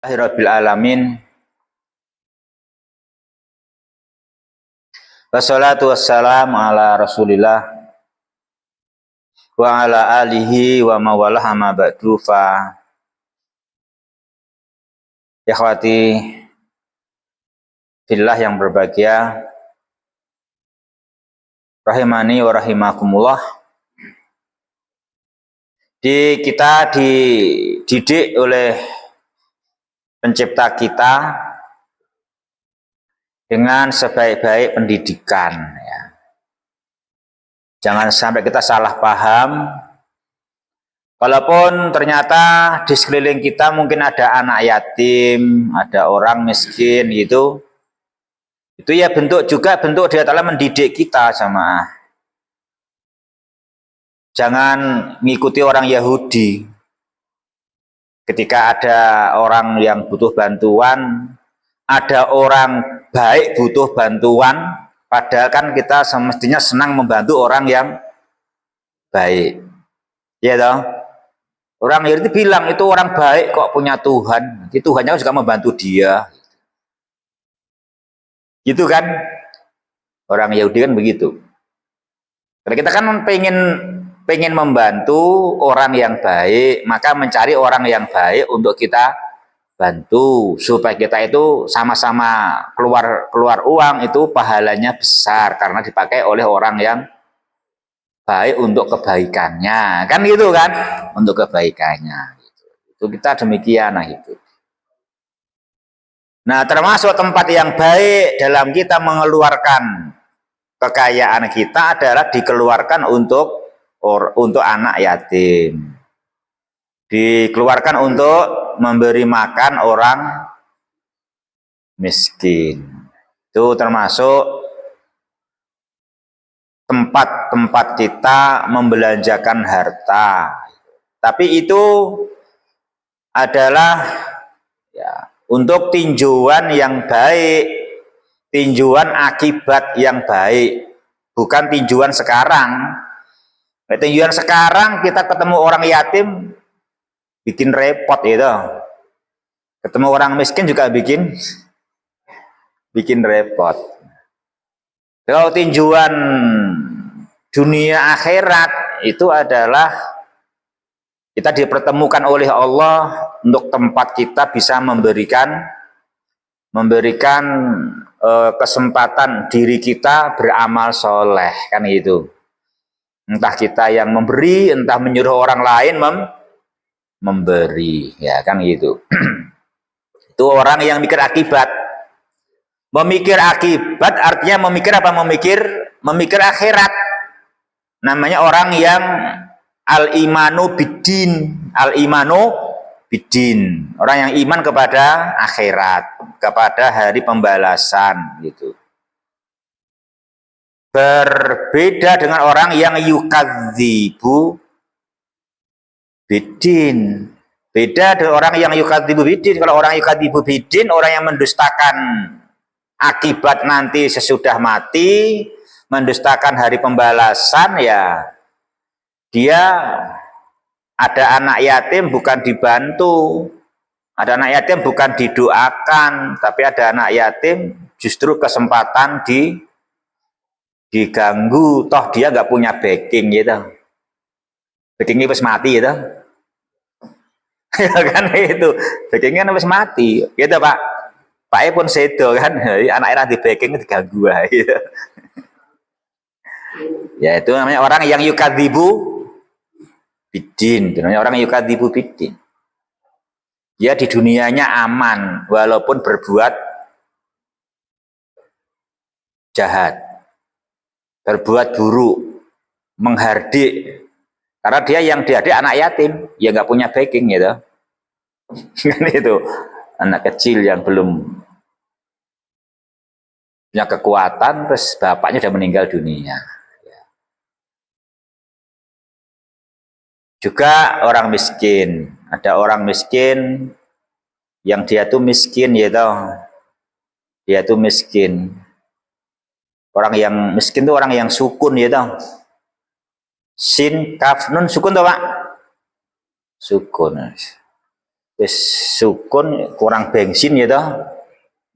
Rabbil alamin. Wassalatu wassalamu ala Rasulillah wa ala alihi wa mawalah amma ba'du fa ikhwati fillah yang berbahagia rahimani wa rahimakumullah. Kita dididik oleh pencipta kita dengan sebaik-baik pendidikan, ya. Jangan sampai kita salah paham. Walaupun ternyata di sekeliling kita mungkin ada anak yatim, ada orang miskin gitu. Itu ya bentuk dia telah mendidik kita, jamaah. Jangan ngikuti orang Yahudi. Ketika ada orang yang butuh bantuan, ada orang baik butuh bantuan, padahal kan kita semestinya senang membantu orang yang baik. Ya toh? Orang Yahudi bilang itu orang baik kok punya Tuhan. Itu Tuhannya juga membantu dia. Gitu kan? Orang Yahudi kan begitu. Kalau kita kan pengen membantu orang yang baik, maka mencari orang yang baik untuk kita bantu supaya kita itu sama-sama keluar uang, itu pahalanya besar karena dipakai oleh orang yang baik untuk kebaikannya, kan gitu kan, untuk kebaikannya itu kita demikian. Nah, termasuk tempat yang baik dalam kita mengeluarkan kekayaan kita adalah dikeluarkan untuk anak yatim, dikeluarkan untuk memberi makan orang miskin. Itu termasuk tempat-tempat kita membelanjakan harta. Tapi itu adalah ya untuk tinjauan yang baik, tinjauan akibat yang baik, bukan tinjauan sekarang. Tinjauan sekarang kita ketemu orang yatim bikin repot itu. Ketemu orang miskin juga bikin repot. Kalau tinjauan dunia akhirat itu adalah kita dipertemukan oleh Allah untuk tempat kita bisa memberikan kesempatan diri kita beramal soleh, kan gitu. Entah kita yang memberi, entah menyuruh orang lain memberi, ya kan gitu. Itu orang yang mikir akibat. Memikir akibat artinya memikir apa? Memikir akhirat. Namanya orang yang al-imanu bidin. Al-imanu bidin. Orang yang iman kepada akhirat, kepada hari pembalasan gitu. Berbeda dengan orang yang yukadzibu bidin. Beda dengan orang yang yukadzibu bidin. Kalau orang yukadzibu bidin, orang yang mendustakan akibat nanti sesudah mati, mendustakan hari pembalasan, ya dia ada anak yatim bukan dibantu, ada anak yatim bukan didoakan, tapi ada anak yatim justru kesempatan diganggu. Toh dia nggak punya backing gitu, backingnya pas mati gitu. Kan itu backingnya habis mati gitu, Pak pun sedo kan, anak era di backing diganggu gitu. Ya itu namanya orang yang yukadzibu bidin, namanya orang yukadzibu bidin. Dia di dunianya aman walaupun berbuat jahat, berbuat buruk, menghardik, karena dia yang diadik anak yatim, ya nggak punya backing gitu. Kan itu anak kecil yang belum punya kekuatan, terus bapaknya sudah meninggal dunia. Juga orang miskin, ada orang miskin yang dia tuh miskin, ya toh, dia tuh miskin. Orang yang miskin tuh orang yang sukun, ya toh. Sin kaf nun sukun toh, Pak? Sukun. wis sukun kurang bensin ya toh,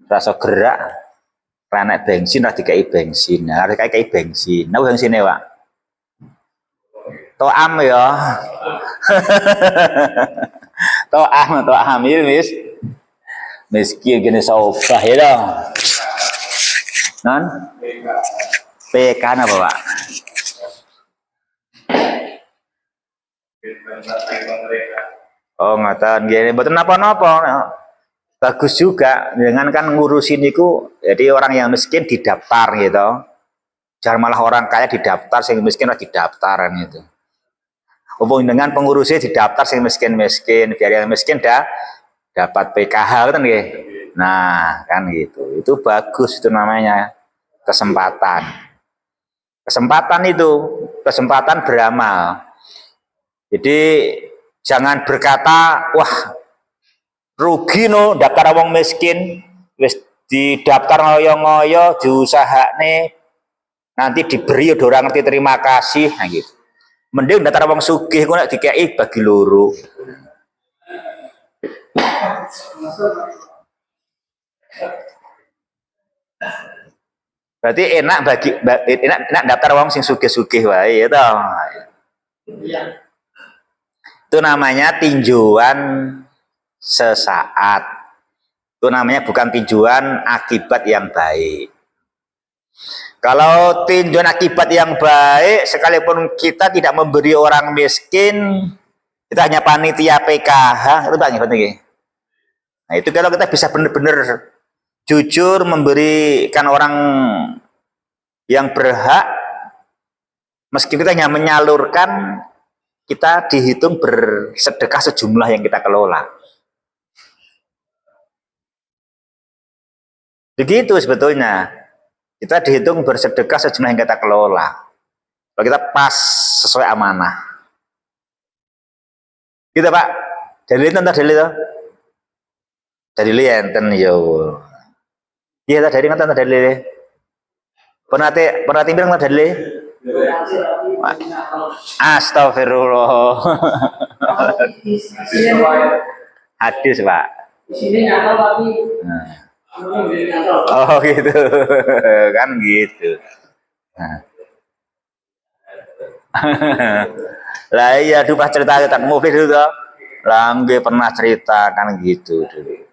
rasa gerak, karena bensin ra dikai bensin, nah dikai bensin, nah bensinnya Pak. Toam ya. Toam ini miskin gini saubah ya toh. Non? PK apa Pak? Oh ngoten nggih mboten napa-napa. Bagus juga dengan kan ngurusin itu, jadi orang yang miskin didaftar gitu. Jangan malah orang kaya didaftar, sing miskin lagi daftaran itu. Hubung dengan pengurusnya didaftar sing miskin-miskin, biar yang miskin dah dapat PKH kan nggih. Nah, kan gitu. Itu bagus itu namanya kesempatan. Kesempatan itu, kesempatan beramal. Jadi jangan berkata, wah rugi no daftar wong miskin, wis didaftar ngoyo-ngoyo, diusahane nanti diberi udah orang ngerti terima kasih, nah gitu. Mending daftar wong sugih kok nek dikeki bagi loro. Berarti enak bagi enak daftar wong sing sugih-sugih wae ya toh. Itu namanya tinjauan sesaat. Itu namanya bukan tinjauan akibat yang baik. Kalau tinjauan akibat yang baik, sekalipun kita tidak memberi orang miskin, kita hanya panitia PKH, itu banyak penting. Nah itu kalau kita bisa benar-benar jujur memberikan orang yang berhak, meski kita hanya menyalurkan, kita dihitung bersedekah sejumlah yang kita kelola. Begitu sebetulnya. Kita dihitung bersedekah sejumlah yang kita kelola. Kalau kita pas sesuai amanah. Gitu Pak. Dalil itu entah dalil itu. Dalil enten ya. Iya tak dalil entah dalil. Pernah bilang entah dalil. Astagfirullah. Hadis Pak. Di sini nyata tapi. Oh gitu, kan gitu. Nah. Lah iya dulu pas cerita tak mobil dulu toh. Langge pernah cerita kan gitu dulu.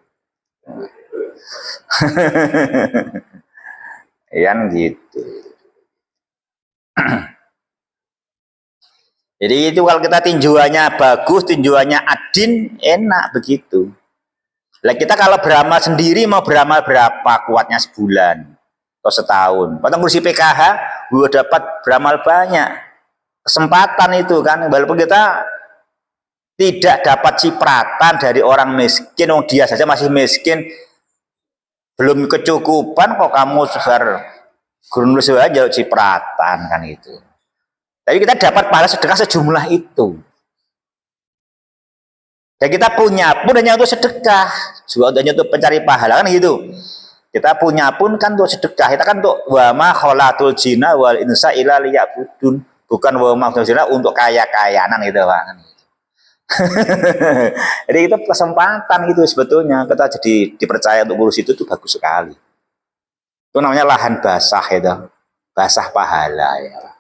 Kan gitu. Jadi itu kalau kita tinjauannya bagus, tinjauannya adin, enak begitu. Lah kita kalau beramal sendiri mau beramal berapa kuatnya sebulan atau setahun. Kalau ngurusi PKH, gue dapat beramal banyak. Kesempatan itu kan, walaupun kita tidak dapat cipratan dari orang miskin, dia saja masih miskin, belum kecukupan kok kamu sebar gurun aja cipratan kan itu. Tapi kita dapat pahala sedekah sejumlah itu. Dan kita punya pun hanya untuk sedekah, juga hanya untuk pencari pahala kan gitu. Kita punya pun kan untuk sedekah, kita kan untuk wa ma khalaqatul jinna wal insa illa liya'budun, bukan wa ma khalaqatul jinna untuk kaya-kayanan gitu Pak. Jadi itu kesempatan gitu sebetulnya, kita jadi dipercaya untuk ngurus itu tuh bagus sekali. Itu namanya lahan basah itu, basah pahala ya.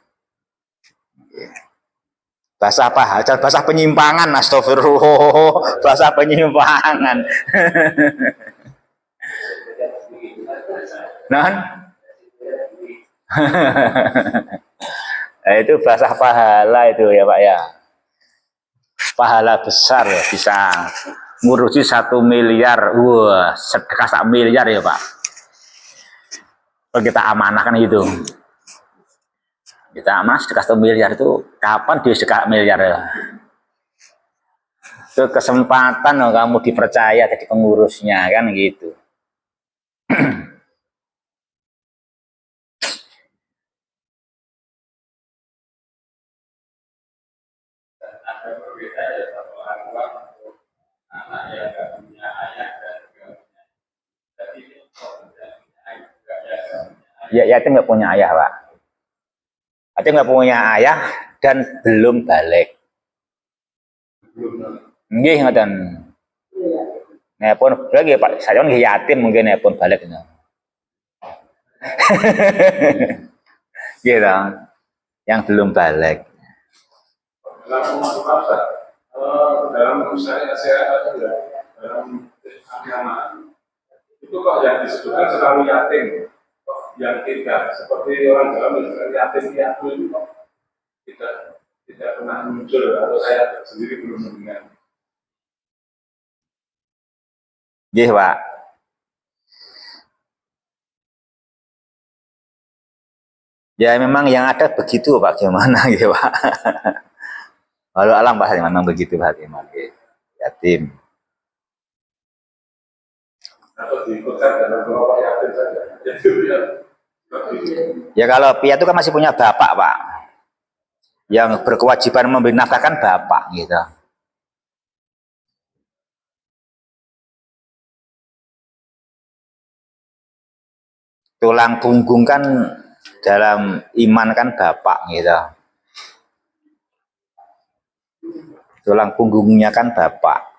Basah pahala, basah penyimpangan, astagfirullah, basah penyimpangan. Non? Nah, itu basah pahala itu ya Pak ya. Pahala besar ya, bisa ngurusi 1 miliar, wah sedekah 1 miliar ya Pak. Kalau kita amanahkan itu. Kita amanah sedekah 1 miliar itu kapan dia sedekah miliar ya? Itu kesempatan loh kamu dipercaya jadi pengurusnya kan gitu. Ya yatim nggak punya ayah Pak. Yatim nggak punya ayah dan belum balik. Nggih ngoten. Nepon lagi Pak, saya kan yatim mungkin nepon balik gitu. Gitu. Yang belum balik. Dalam misalnya saya dalam agama itu kok yang disebutkan selalu yatim, yang tidak seperti orang dalam yatim piatu itu tidak pernah muncul atau saya sendiri belum mendengar. Nggih, Pak. Ya memang yang ada begitu Pak, gimana gitu Pak. Walau alam Pak, memang begitu Pak, memang yatim. Atau diikutkan dalam kelompok yatim saja. Ya kalau piatu kan masih punya bapak Pak, yang berkewajiban memberi nafkah kan bapak gitu. Tulang punggung kan dalam iman kan bapak gitu. Tulang punggungnya kan bapak.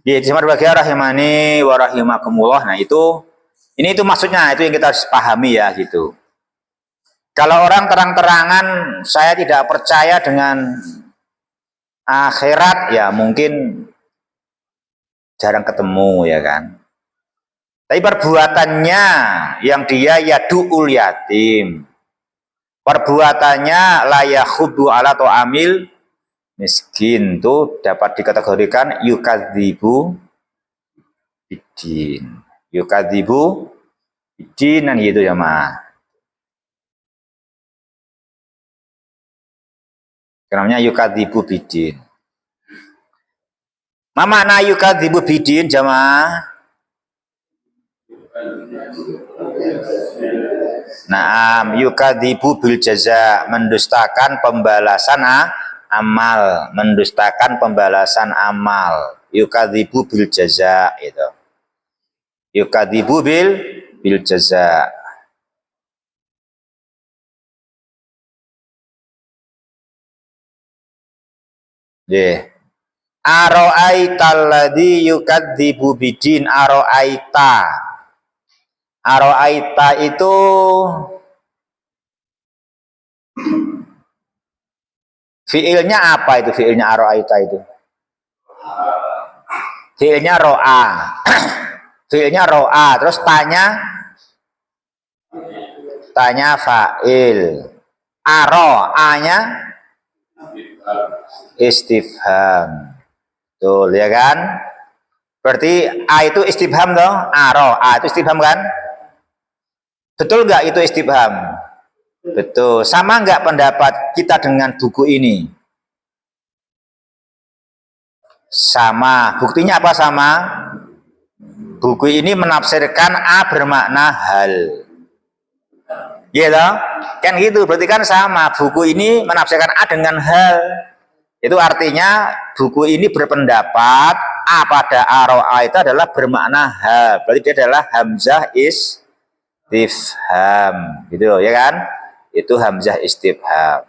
Di rahimani wa rahimakumullah. Nah itu maksudnya, itu yang kita harus pahami ya gitu. Kalau orang terang-terangan saya tidak percaya dengan akhirat, ya mungkin jarang ketemu ya kan. Tapi perbuatannya yang dia yadu'ul yatim, perbuatannya layakhudu ala to'amil miskin, itu dapat dikategorikan yukadzibu bidin. Yukadzibu bidin kan gitu ya mah. Namanya yukadzibu bidin. Ma makna yukadzibu bidin jamaah? Naam yukadzibu bil jaza, mendustakan pembalasan amal, mendustakan pembalasan amal. Yukadzibu bil jaza itu. Yukadzibu bil jaza. Nggih. Aro'aita alladzi yukadzibu bidin, aro'aita. Aro'aita itu fiilnya apa itu, fiilnya aro'aita itu? Fiilnya ro'a. Fiilnya ro'a, terus tanya fa'il. A-nya istifham. Betul ya kan? Berarti A itu istifham dong. A itu istifham kan? Betul nggak itu istifham? Betul. Sama nggak pendapat kita dengan buku ini? Sama. Buktinya apa sama? Buku ini menafsirkan A bermakna hal. Gitu? Kan gitu. Berarti kan sama. Buku ini menafsirkan A dengan hal. Itu artinya buku ini berpendapat A pada aro'a itu adalah bermakna hal. Berarti dia adalah hamzah istifham. Gitu ya kan? Itu hamzah istifham.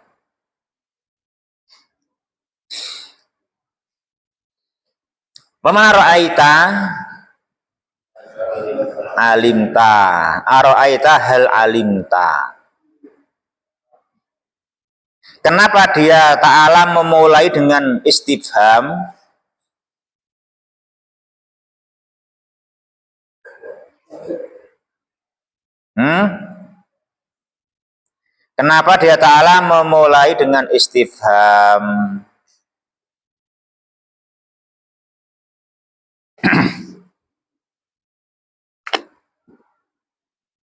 Wama ra'aita alimta, aro'aita hal alimta. Kenapa dia ta'ala memulai dengan istifham? Kenapa dia ta'ala memulai dengan istifham?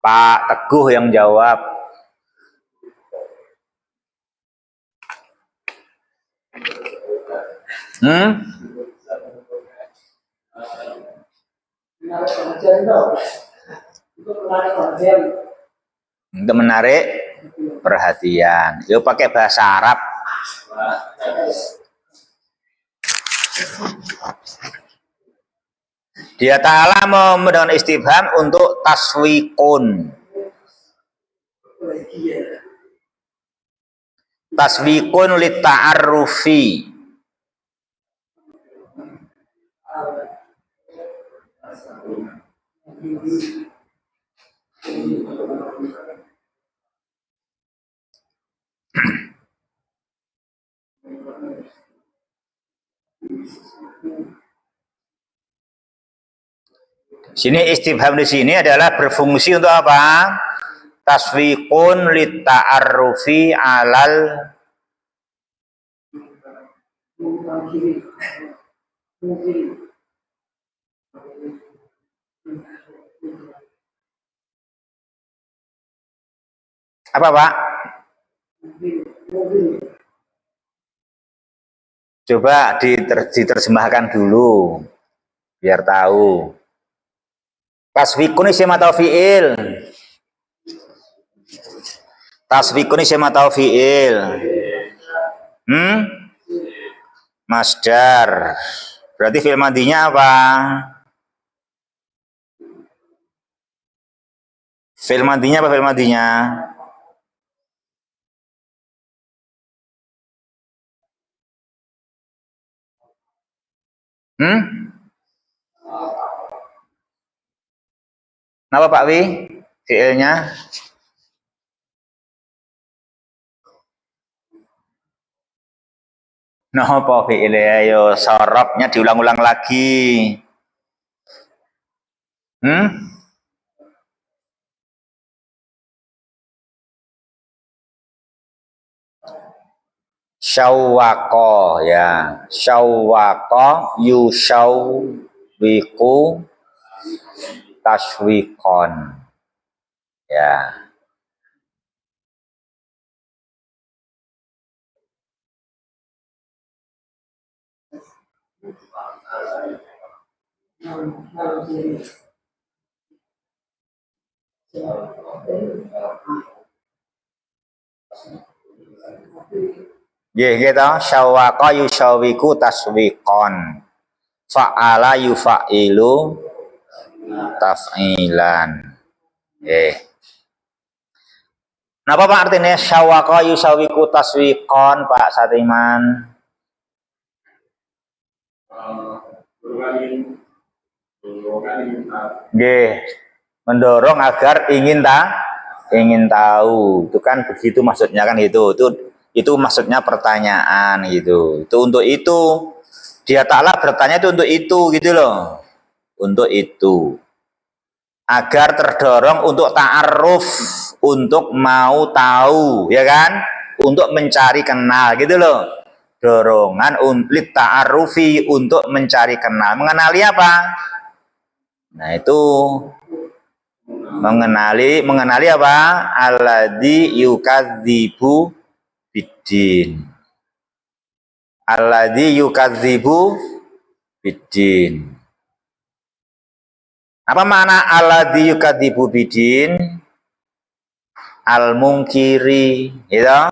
Pak Teguh yang jawab. Untuk menarik perhatian. Yuk pakai bahasa Arab. Dia ta'ala menggunakan istifham untuk taswikun. Taswikun li ta'arrufi. Sini istifham di sini adalah berfungsi untuk apa? Taswiqun lita'arrufi alal apa, Pak? Coba diterjemahkan dulu biar tahu. Taswiqun isim atau fi'il? Taswiqun isim atau fi'il? Masdar. Berarti fi'il madinya apa? Fi'il madinya apa fi'il madinya? Kenapa Pak Wi? Fi'ilnya? Napa fi'ilnya? Ayo sorobnya diulang-ulang lagi. Syawwaqo ya. Syawwaqo yusyawwiqu tashwiqon. Ya. Gitu, syawwaqa yusyawiku taswiqon. Fa'ala yufa'ilu taf'ilan. Napa Pak artinya syawwaqa yusyawiku taswiqon, Pak Satiman? Mendorong agar ingin tahu. Itu kan begitu maksudnya kan itu. Itu maksudnya pertanyaan gitu. Itu untuk itu. Dia Ta'ala bertanya itu untuk itu gitu loh. Untuk itu. Agar terdorong untuk ta'aruf, untuk mau tahu, ya kan? Untuk mencari kenal gitu loh. Dorongan untuk ta'arufi, untuk mencari kenal. Mengenali apa? Nah, itu mengenali apa? Alladzi yukadzibu biddin. Alladzi yukadzibu biddin. Apa makna alladzi yukadzibu biddin? Al-munkiri, gitu.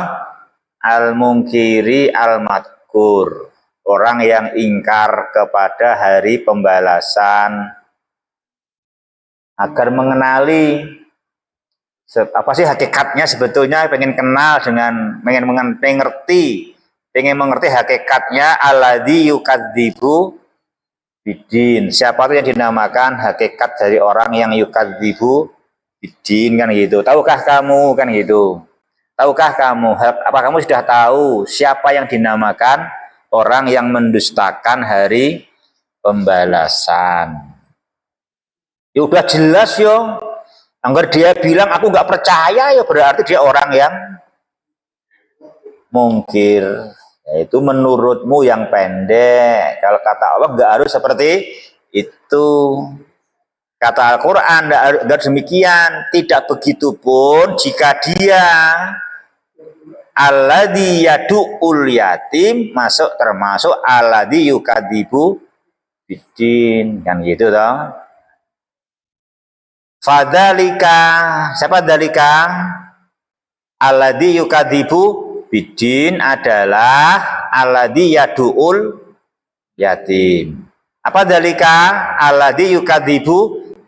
Al-munkiri al-madkur. Orang yang ingkar kepada hari pembalasan. Agar mengenali apa sih hakikatnya sebetulnya, pengen kenal dengan pengen mengerti hakikatnya alladzi yukadzibu bidin. Siapa itu yang dinamakan hakikat dari orang yang yukadzibu bidin kan gitu. Tahukah kamu kan gitu. Tahukah kamu, apa kamu sudah tahu siapa yang dinamakan orang yang mendustakan hari pembalasan? Ya udah jelas yo. Anggar dia bilang aku nggak percaya ya berarti dia orang yang mungkir. Yaitu menurutmu yang pendek. Kalau kata Allah nggak harus seperti itu. Kata Al-Quran nggak demikian. Tidak begitu pun jika dia alladzi yadu'ul yatim termasuk alladzi yukadzibu biddin kan gitu toh. Fadzalika, siapa dzalika? Alladzi yukadzibu biddin adalah alladzi yadu'ul yatim. Apa dzalika? Alladzi yukadzibu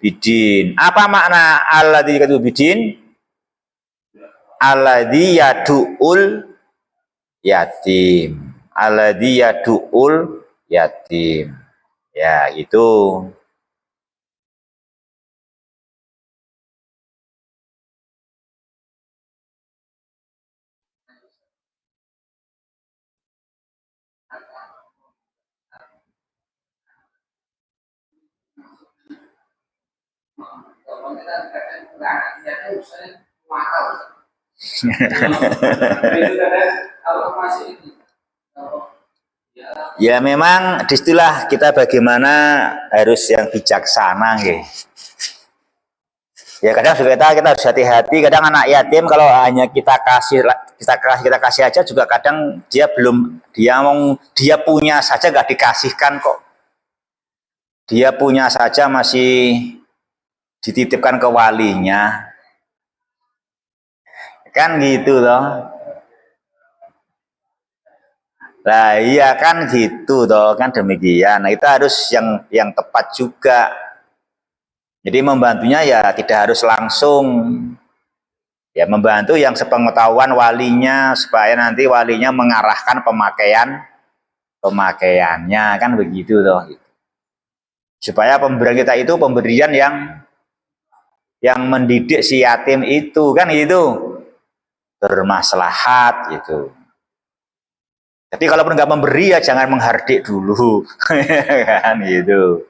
biddin. Apa makna alladzi yukadzibu biddin? Alladzi yadu'ul yatim. Alladzi yadu'ul yatim. Ya, itu. Ya memang disitulah kita bagaimana harus yang bijaksana gitu. Ya kadang juga kita harus hati-hati. Kadang anak yatim kalau hanya kita kasih aja juga kadang dia punya saja nggak dikasihkan kok. Dia punya saja masih dititipkan ke walinya. Kan gitu loh. Nah iya kan gitu toh, kan demikian. Nah, kita harus yang tepat juga. Jadi membantunya ya tidak harus langsung. Ya membantu yang sepengetahuan walinya supaya nanti walinya mengarahkan pemakaiannya kan begitu toh. Supaya pemberian kita itu pemberian yang mendidik si yatim itu kan gitu. Bermaslahat gitu. Tapi kalaupun nggak memberi ya jangan menghardik dulu, kan gitu.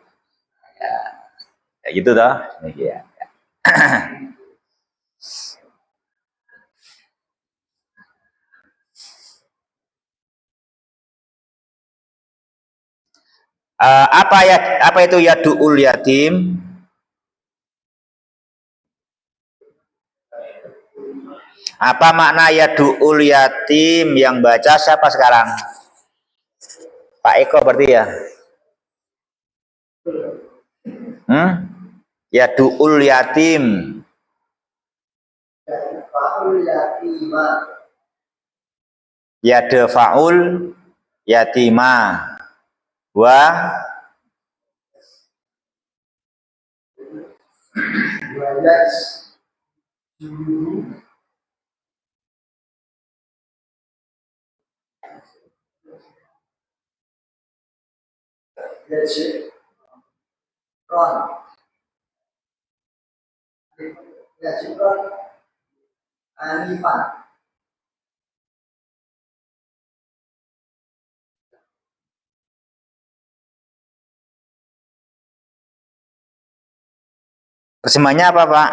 Ya gitu toh. Ya. Apa itu yaduul yatim? Apa makna yaduul yatim? Yang baca siapa sekarang? Pak Eko berarti ya? Yaduul yatim. Yadfa'ul yatima wa terjemahnya apa Pak?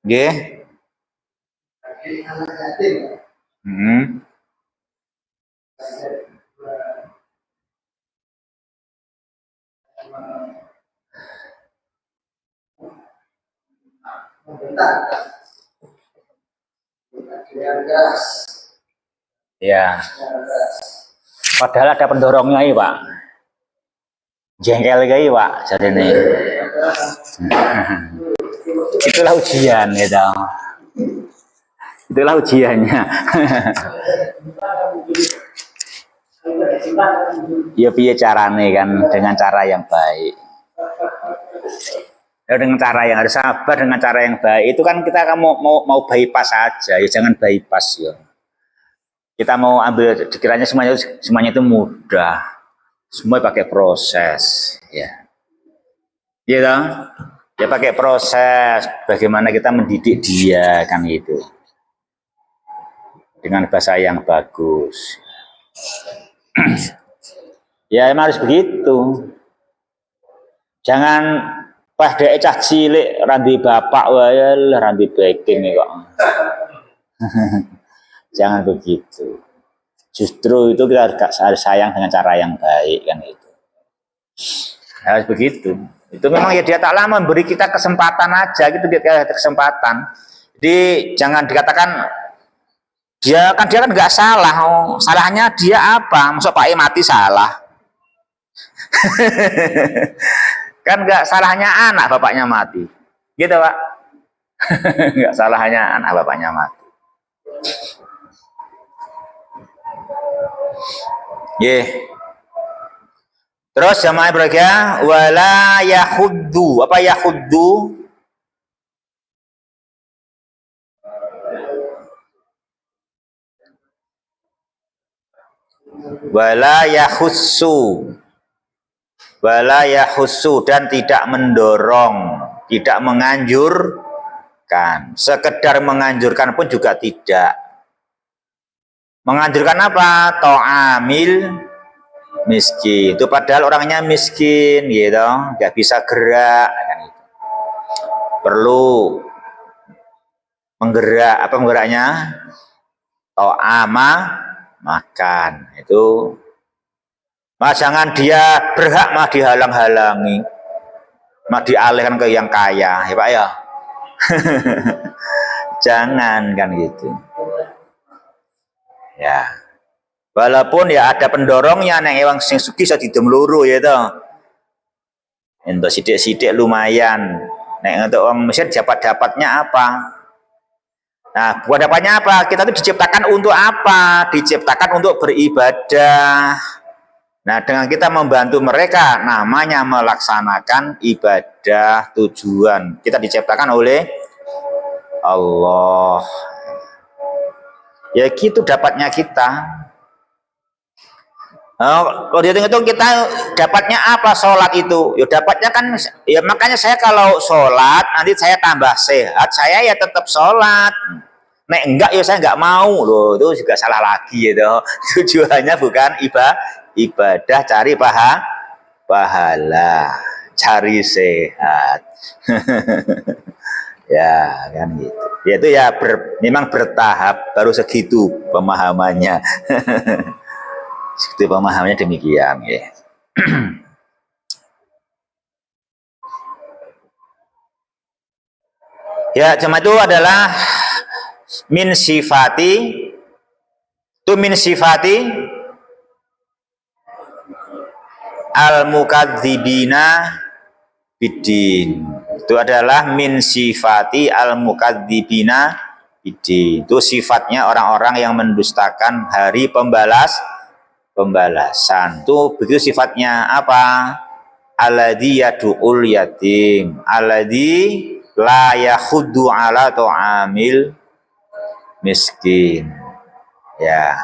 Nggih. Ya. Padahal ada pendorongnya ini Pak. Jengkel kayak Pak, jadi nih. Itulah ujian gitu. Itulah ujiannya. Ya piye carane kan dengan cara yang baik. Ya, dengan cara yang harus sabar, dengan cara yang baik. Itu kan kita mau bypass saja, ya jangan bypass ya. Kita mau ambil dikiranya semuanya itu mudah. Semua pakai proses, ya. Gitu. Ya pakai proses bagaimana kita mendidik dia kan itu. Dengan bahasa yang bagus. Ya emang harus begitu. Jangan pas dhek cah cilik randi bapak wae randi baking kok. Jangan begitu. Justru itu kita harus sayang dengan cara yang baik kan itu. Harus begitu. Itu memang ya dia Ta'ala memberi kita kesempatan aja gitu, dia ada kesempatan. Jadi jangan dikatakan dia kan nggak salah. Oh, salahnya dia apa? Masuk Pak E mati salah. Kan nggak salahnya anak bapaknya mati. Gitu Pak. Nggak salahnya anak bapaknya mati. Yeah. Terus jamaah beragam wala yahuddu. Apa yahuddu? wala yahussu, wala yahussu, dan tidak mendorong, tidak menganjurkan. Sekedar menganjurkan pun juga tidak. Menganjurkan apa? To'amil miskin. Itu padahal orangnya miskin gitu, nggak bisa gerak kan gitu. Perlu menggerak, apa menggeraknya? To'ama, makan. Itu jangan dia berhak mah dihalang-halangi, mah dialihkan ke yang kaya, ya Pak ya. Jangan kan gitu. Ya. Walaupun ya ada pendorongnya neng ewang sing sugih iso didem loro ya toh. Untuk sidik-sidik lumayan. Nek untuk orang Mesir dapat-dapatnya apa? Nah, buat dapatnya apa? Kita tuh diciptakan untuk apa? Diciptakan untuk beribadah. Nah, dengan kita membantu mereka, namanya melaksanakan ibadah tujuan. Kita diciptakan oleh Allah. Ya gitu dapatnya kita. Kalau dihitung-hitung kita dapatnya apa sholat itu? Ya dapatnya kan, ya makanya saya kalau sholat nanti saya tambah sehat, saya ya tetap sholat. Nek enggak ya saya enggak mau loh, itu juga salah lagi gitu. Tujuannya bukan ibadah, cari pahala, cari sehat. Ya kan gitu. Ya itu ya memang bertahap, baru segitu pemahamannya. Seperti pemahamannya demikian ya. Ya, cuma itu adalah min sifati, itu min sifati al mukadzibina bidin. Itu adalah min sifati al mukadzibina bidin. Itu sifatnya orang-orang yang mendustakan hari pembalasan. Itu begitu sifatnya apa? Alladzi yad'ul yatim, alladzi la yakhuddu ala ta'amil miskin. Ya.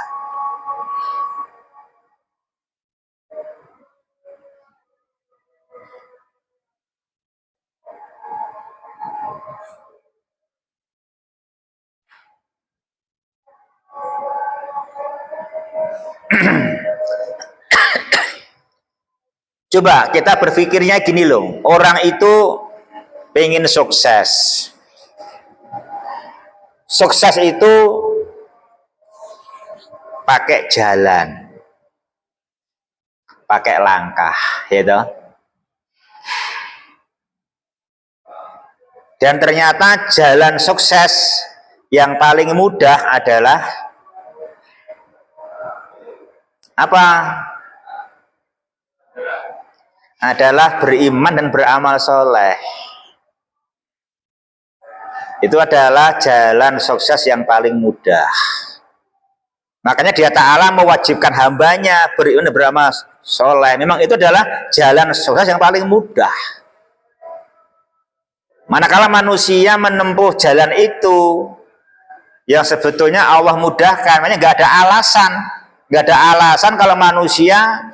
Coba kita berpikirnya gini loh, orang itu pengen sukses. Sukses itu pakai jalan, pakai langkah, gitu. Dan ternyata jalan sukses yang paling mudah adalah apa? Adalah beriman dan beramal soleh. Itu adalah jalan sukses yang paling mudah. Makanya dia Ta'ala mewajibkan hambanya beriman dan beramal soleh. Memang itu adalah jalan sukses yang paling mudah. Manakala manusia menempuh jalan itu yang sebetulnya Allah mudahkan, makanya nggak ada alasan kalau manusia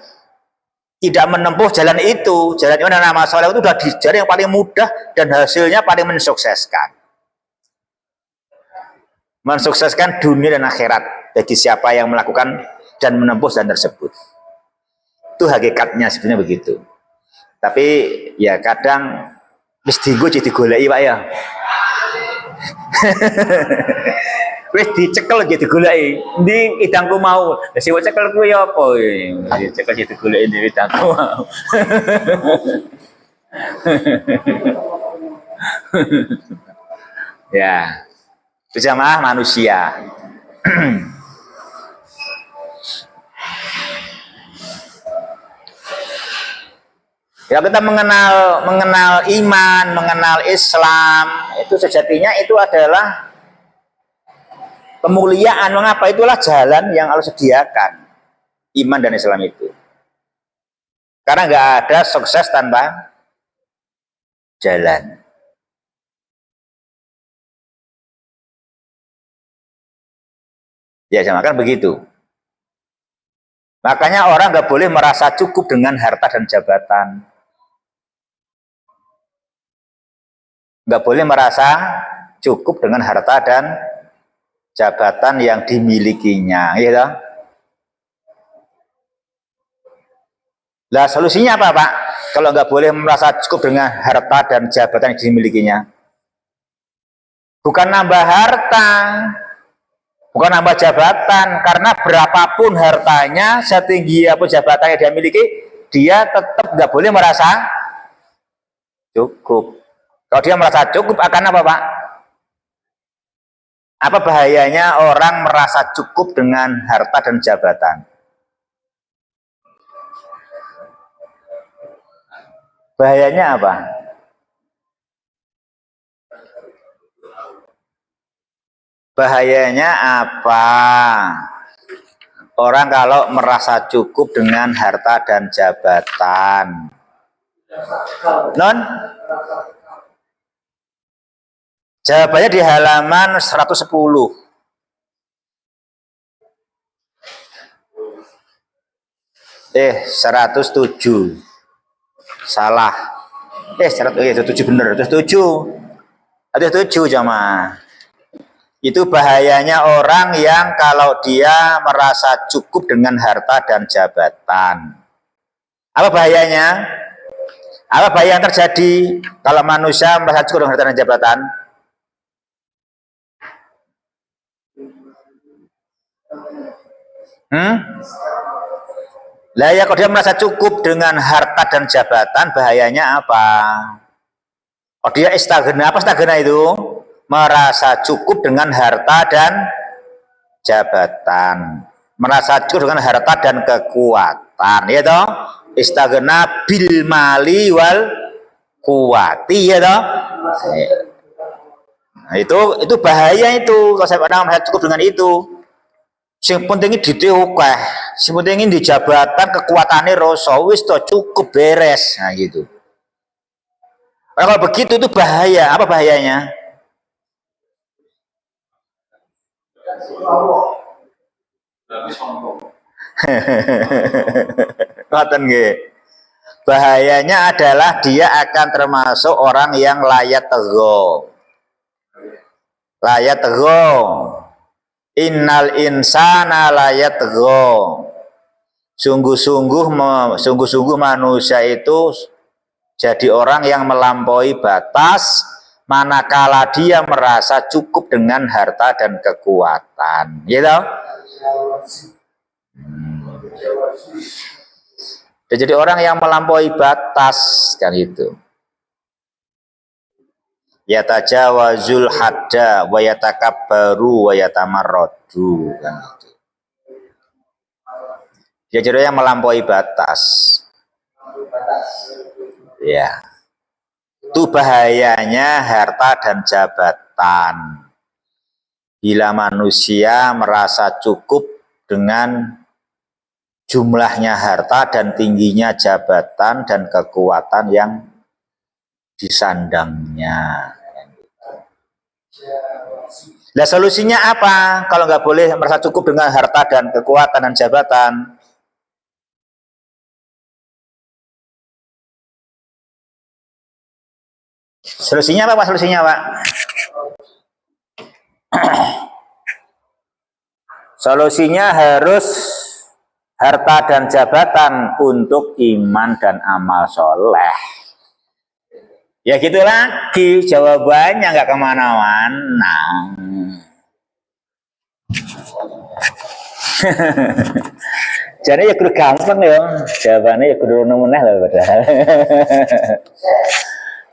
tidak menempuh jalan itu. Jalan iman dan amal soleh itu sudah di jalan yang paling mudah dan hasilnya paling mensukseskan. Mensukseskan dunia dan akhirat bagi siapa yang melakukan dan menempuh jalan tersebut. Itu hakikatnya sebenarnya begitu. Tapi ya kadang wis dienggo jadi goleki Pak ya. Wis dicekel jadi goleki. Ndi idangku mau. Lah sing cekel kuwi apa? Dicekel jadi goleki ndi idangku mau. Ya. Itu jamaah manusia. Ya kita mengenal iman, mengenal Islam, itu sejatinya itu adalah kemuliaan. Mengapa? Itulah jalan yang Allah sediakan, iman dan Islam itu. Karena nggak ada sukses tanpa jalan. Ya sama kan begitu. Makanya orang nggak boleh merasa cukup dengan harta dan jabatan. Nggak boleh merasa cukup dengan harta dan jabatan yang dimilikinya, gitu. Lah solusinya apa, Pak? Kalau nggak boleh merasa cukup dengan harta dan jabatan yang dimilikinya, bukan nambah harta, bukan nambah jabatan, karena berapapun hartanya, setinggi apapun jabatan yang dia miliki, dia tetap nggak boleh merasa cukup. Kalau dia merasa cukup akan apa, Pak? Apa bahayanya orang merasa cukup dengan harta dan jabatan? Bahayanya apa? Bahayanya apa? Orang kalau merasa cukup dengan harta dan jabatan. Non? Jawabannya di halaman 110. 107. Salah. 107 bener. 107 jamaah. Itu bahayanya orang yang kalau dia merasa cukup dengan harta dan jabatan. Apa bahayanya? Apa bahaya yang terjadi kalau manusia merasa cukup dengan harta dan jabatan? Lah ya, kalau dia merasa cukup dengan harta dan jabatan, bahayanya apa? Oh, dia istagna. Apa istagna itu? Merasa cukup dengan harta dan jabatan. Merasa cukup dengan harta dan kekuatan, ya toh? Istagna bil mali wal kuwati, ya toh? Nah, itu bahaya itu kalau saya merasa cukup dengan itu. Sing penting duite akeh, sing penting di jabatan kekuatannya rasa wis to cukup beres, nah gitu. Nah, kalau begitu itu bahaya. Apa bahayanya? Ngoten nggih. Bahayanya adalah dia akan termasuk orang yang layat tego. Layat tego. Innal insana layat tego. Sungguh-sungguh manusia itu jadi orang yang melampaui batas manakala dia merasa cukup dengan harta dan kekuatan, gitu. Jadi orang yang melampaui batas kan itu. Yatajawazul hadda wa yatakabbaru wa yatamarradu kan itu. Dia jadi yang melampaui batas. Ya. Itu bahayanya harta dan jabatan. Bila manusia merasa cukup dengan jumlahnya harta dan tingginya jabatan dan kekuatan yang disandangnya. Nah, solusinya apa? Kalau nggak boleh merasa cukup dengan harta dan kekuatan dan jabatan, solusinya apa, Pak? Solusinya, Pak? Solusinya harus harta dan jabatan untuk iman dan amal soleh. Ya gitu lagi, jawabannya nggak kemana-mana. Jadi ya kudu gampang ya, jawabannya ya kudu meneh lah padahal.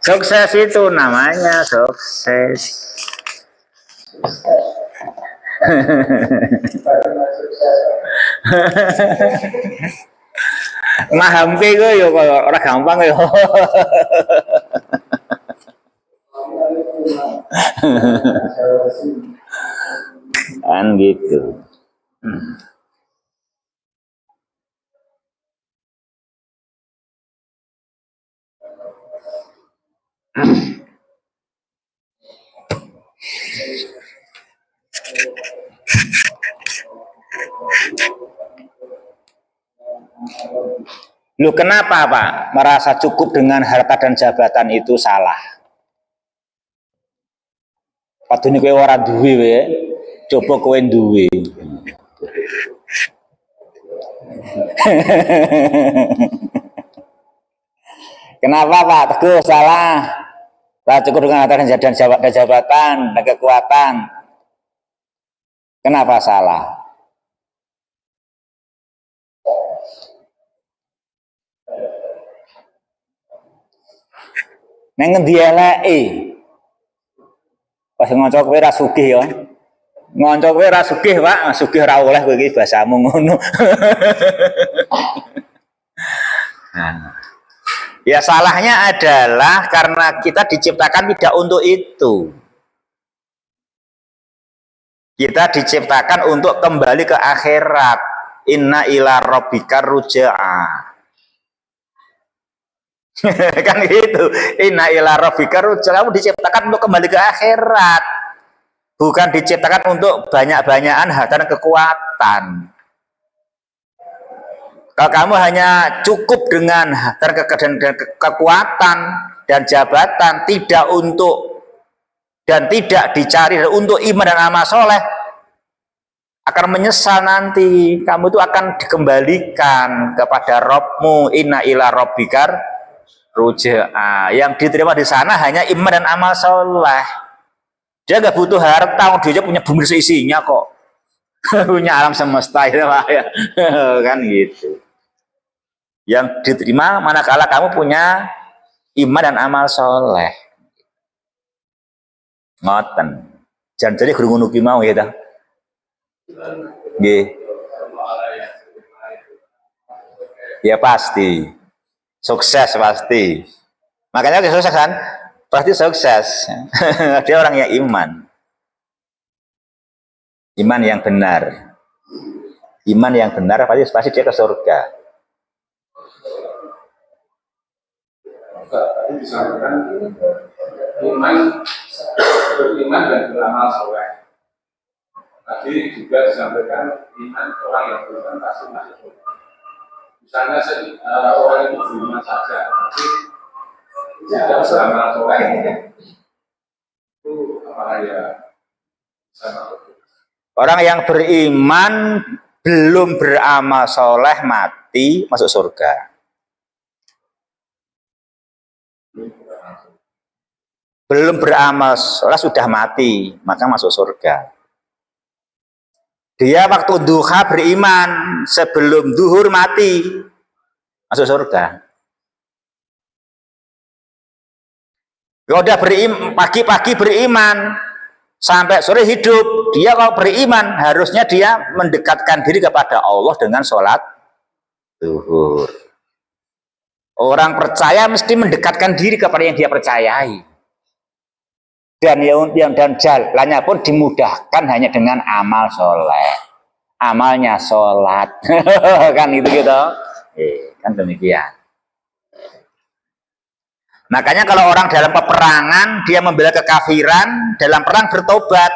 Sukses itu namanya sukses. Mahamke gue yo kalau orang gampang yo. Kan gitu. Lu kenapa Pak merasa cukup dengan harta dan jabatan itu salah? Padahal kowe ora duwe we, coba kowe duwe. Kenapa Pak Teguh salah? Tak cukup dengan harta dan jabatan dan kekuatan. Kenapa salah? Neng ngendi eleke? Pas ngoco kowe ra sugih ya. Ngoco kowe ra sugih, Pak. Sugih ora oleh kowe iki bahasamu ngono. Nah. Ya salahnya adalah karena kita diciptakan tidak untuk itu. Kita diciptakan untuk kembali ke akhirat. Inna ila rabbika rujaa. Kan gitu. Inna ila rabbika rujaa. Kamu diciptakan untuk kembali ke akhirat. Bukan diciptakan untuk banyak-banyakan harta dan kekuatan. Kalau kamu hanya cukup dengan kekuatan dan jabatan, tidak untuk dan tidak dicari untuk iman dan amal soleh, akan menyesal nanti. Kamu itu akan dikembalikan kepada Rabbmu. Inna ila rabbikar rujaa. Yang diterima di sana hanya iman dan amal soleh. Dia nggak butuh harta, dia punya bumi seisinya kok. Punya alam semesta itu Pak ya. Kan gitu. Yang diterima manakala kamu punya iman dan amal soleh. Ngoten. Jangan jadi guru ngono ki mau ya ta. Nggih. Ya pasti. Sukses pasti. Makanya dia sukses kan? Pasti sukses. Dia orang yang iman. Iman yang benar. Iman yang benar pasti dia ke surga. Tadi disampaikan beriman dan beramal soleh. Tadi juga disampaikan iman orang yang beriman pasti masuk surga. Misalnya orang itu beriman saja, tapi tidak beramal soleh, itu apakah dia bisa masuk? Orang yang beriman belum beramal soleh mati masuk surga. Belum beramal soleh sudah mati maka masuk surga. Dia waktu duha beriman, sebelum duhur mati masuk surga. Kalau udah pagi-pagi beriman sampai sore hidup, dia kalau beriman harusnya dia mendekatkan diri kepada Allah dengan sholat duhur. Orang percaya mesti mendekatkan diri kepada yang dia percayai. Dan jalannya pun dimudahkan hanya dengan amal soleh. Amalnya sholat. Kan itu gitu. Kan demikian. Makanya kalau orang dalam peperangan, dia membela kekafiran, dalam perang bertobat.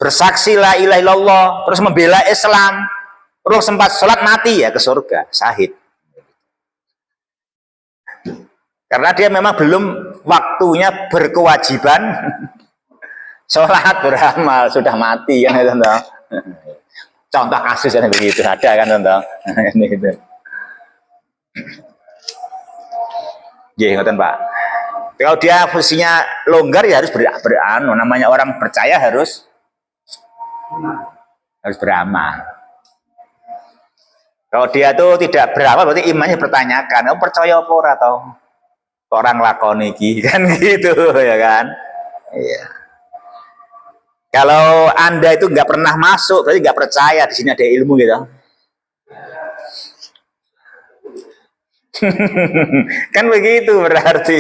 Bersaksi la ilaha illallah, terus membela Islam. Terus sempat sholat mati ya ke surga, syahid. Karena dia memang belum waktunya berkewajiban sholat beramal, sudah mati kan itu. Contoh kasus yang begitu ada kan contoh. Ini gitu. Iya, ngoten Pak. Kalau dia fungsinya longgar ya harus beranu. Namanya orang percaya harus beramal. Kalau dia tuh tidak beramal berarti imannya dipertanyakan. Kamu percaya apa ora tau? Orang lakoni iki kan gitu ya kan? Iya. Kalau Anda itu nggak pernah masuk berarti nggak percaya di sini ada ilmu gitu. Kan begitu berarti.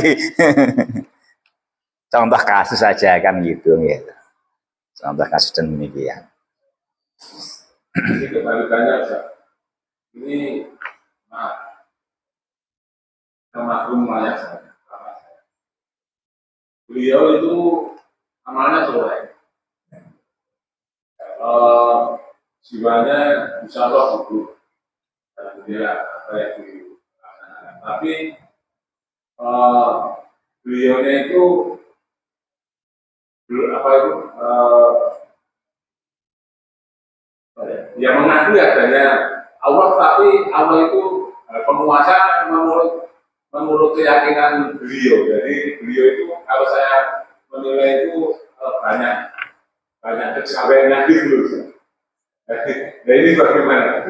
Contoh kasus saja kan gitu. Contoh kasus demikian. Ini kebalikannya, ini almarhum ayah saya. Beliau itu amalnya soleh. Jiwanya insya Allah gugur. Alhamdulillah apa yang dilaksanakan. Tapi eh, beliaunya itu apa itu yang mengakui adanya Allah, tapi Allah itu penguasa menurut keyakinan beliau. Jadi beliau itu kalau saya menilai itu banyak banyak kecapean gitu. Nah ini bagaimana?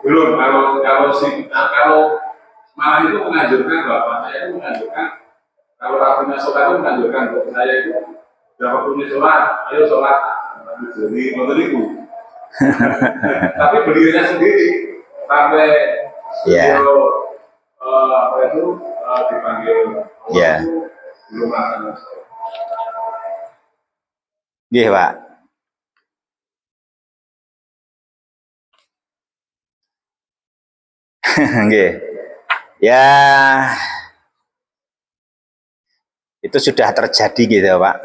Belum, kalau malah itu menganjurkan bapak saya itu menganjurkan kalau waktunya sholat itu menganjurkan buat saya itu berapa waktunya sholat, ayo sholat. Jadi menurutku. Tapi beliaunya sendiri sampai beliau apa itu dipanggil Allah itu belum melaksanakan sholat. Nggih, Pak. Nggih. Ya, itu sudah terjadi gitu, Pak.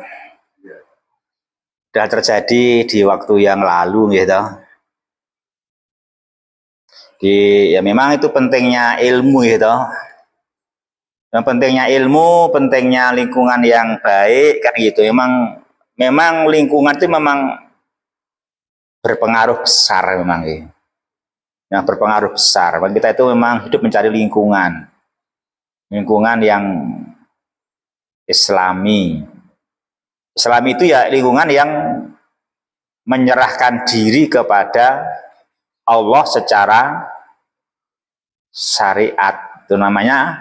Sudah terjadi di waktu yang lalu gitu. Ya memang itu pentingnya ilmu gitu. Yang pentingnya ilmu, pentingnya lingkungan yang baik kan gitu. Memang lingkungan itu memang berpengaruh besar memang gitu. Yang berpengaruh besar. Kita itu memang hidup mencari lingkungan yang Islami. Islami itu ya lingkungan yang menyerahkan diri kepada Allah secara syariat. Itu namanya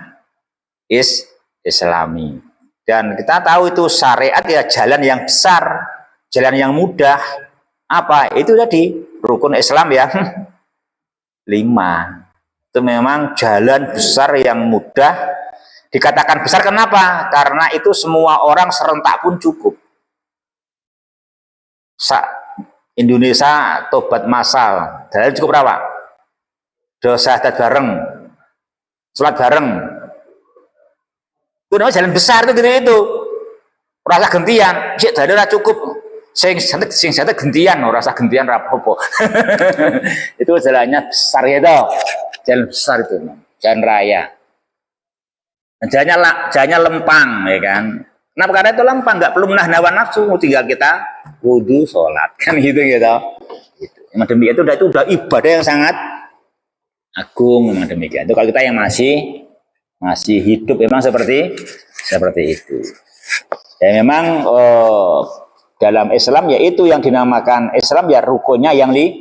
Islami. Dan kita tahu itu syariat ya jalan yang besar, jalan yang mudah. Apa? Itu tadi rukun Islam yang 5. Itu memang jalan besar yang mudah. Dikatakan besar kenapa? Karena itu semua orang serentak pun cukup. Indonesia tobat massal. Dalil cukup berapa? Dosa syahadat bareng, sholat bareng. Itu namanya jalan besar itu gitu itu. Rasa gentian, sik dalil ora cukup. Sing syahadat gentian, rasa gentian ora apa-apa. Itu jalannya besar itu. Jalan besar itu, jalan raya. Jalannya lempang, ya kan? Kenapa? Karena itu lempang, nggak perlu menahan hawa nafsu, tinggal kita wudhu, sholat, kan gitu. Memang demikian itu udah ibadah yang sangat agung, memang demikian. Itu kalau kita yang masih hidup memang seperti itu. Ya memang dalam Islam yaitu yang dinamakan Islam ya rukunnya yang 5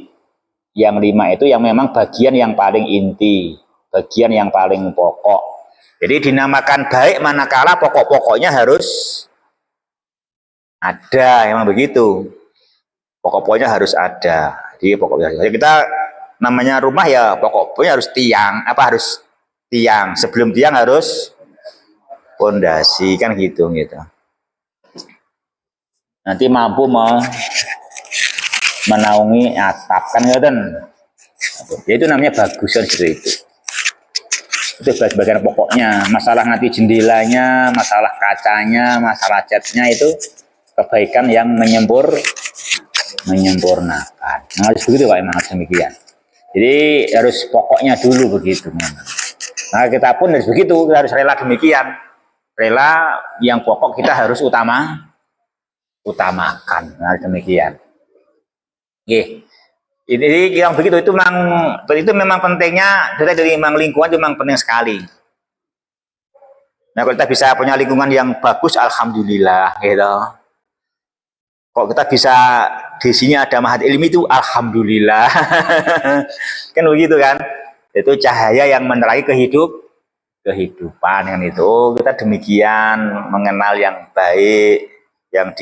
itu yang memang bagian yang paling inti, bagian yang paling pokok. Jadi dinamakan baik manakala pokok-pokoknya harus ada, memang begitu. Pokok-pokoknya harus ada. Jadi pokoknya kita namanya rumah ya pokoknya harus tiang, harus tiang. Sebelum tiang harus pondasi kan gitu. Nanti mampu menaungi atap kan ngoten. Ya itu namanya bagus kan gitu itu. Itu bagian pokoknya. Masalah nanti jendelanya, masalah kacanya, masalah catnya itu kebaikan yang menyempurnakan. Harus begitu Pak, emang harus demikian. Jadi harus pokoknya dulu begitu. Nah kita pun harus begitu, kita harus rela demikian. Rela yang pokok kita harus utamakan. Nah demikian. Oke. Ini yang begitu itu memang pentingnya dari memang lingkungan itu memang penting sekali. Nah kalau kita bisa punya lingkungan yang bagus, alhamdulillah gitu. Kok kita bisa di sini ada mahat ilmi itu alhamdulillah. Kan begitu kan? Itu cahaya yang menerangi kehidupan kan itu. Oh, kita demikian mengenal yang baik, yang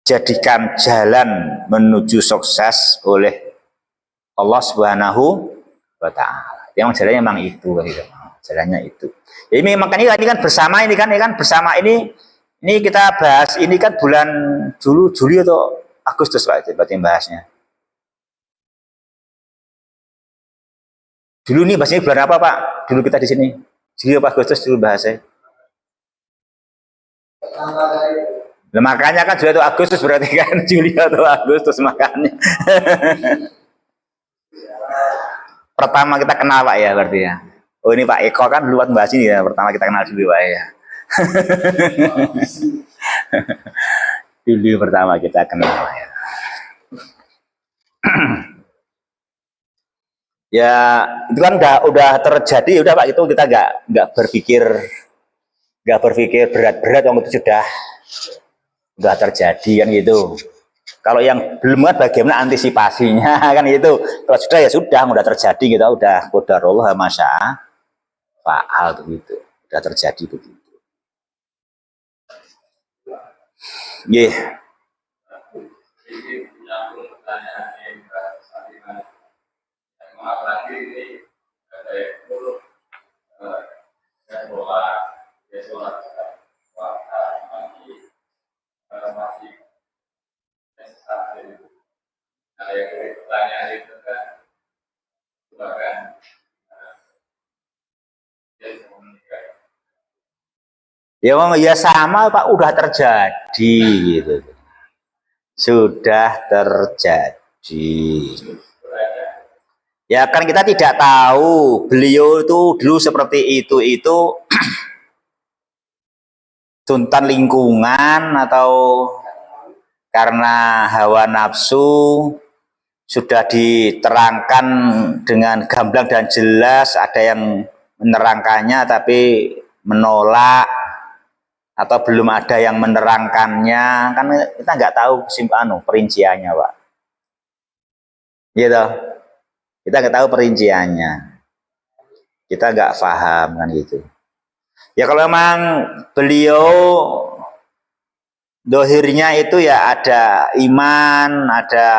dijadikan jalan menuju sukses oleh Allah Subhanahu wa taala. Yang jalannya memang itu gitu. Jalannya itu. Ini makanya ini kan bersama ini kan bersama ini kita bahas ini kan bulan Juli atau Agustus Pak berarti bahasnya. Dulu nih bahasnya bulan apa Pak? Dulu kita di sini. Juli apa Agustus dulu bahasnya? Nah, makanya kan Juli atau Agustus berarti kan Juli atau Agustus makanya. Pertama kita kenal Pak ya berarti ya. Oh ini Pak Eko kan dulu bahas ini ya. Pertama kita kenal dulu Pak ya. Dulu pertama kita kenal ya. Ya itu kan udah terjadi udah Pak itu kita nggak berpikir berat-berat yang itu sudah terjadi kan gitu. Kalau yang belum kan bagaimana antisipasinya kan gitu. Kalau sudah ya sudah terjadi kita udah qadarullah masya faal begitu. Udah terjadi begitu. Nggih. Apalagi ini ada itu sholat masih nah yang pertanyaan itu kan bahkan Ya sama Pak udah terjadi gitu. Sudah terjadi. Ya kan kita tidak tahu beliau itu dulu seperti itu tuntan lingkungan atau karena hawa nafsu sudah diterangkan dengan gamblang dan jelas, ada yang menerangkannya tapi menolak atau belum ada yang menerangkannya, kan kita nggak tahu perinciannya Pak gitu, kita nggak tahu perinciannya, kita nggak paham kan gitu ya. Kalau memang beliau dohirnya itu ya ada iman, ada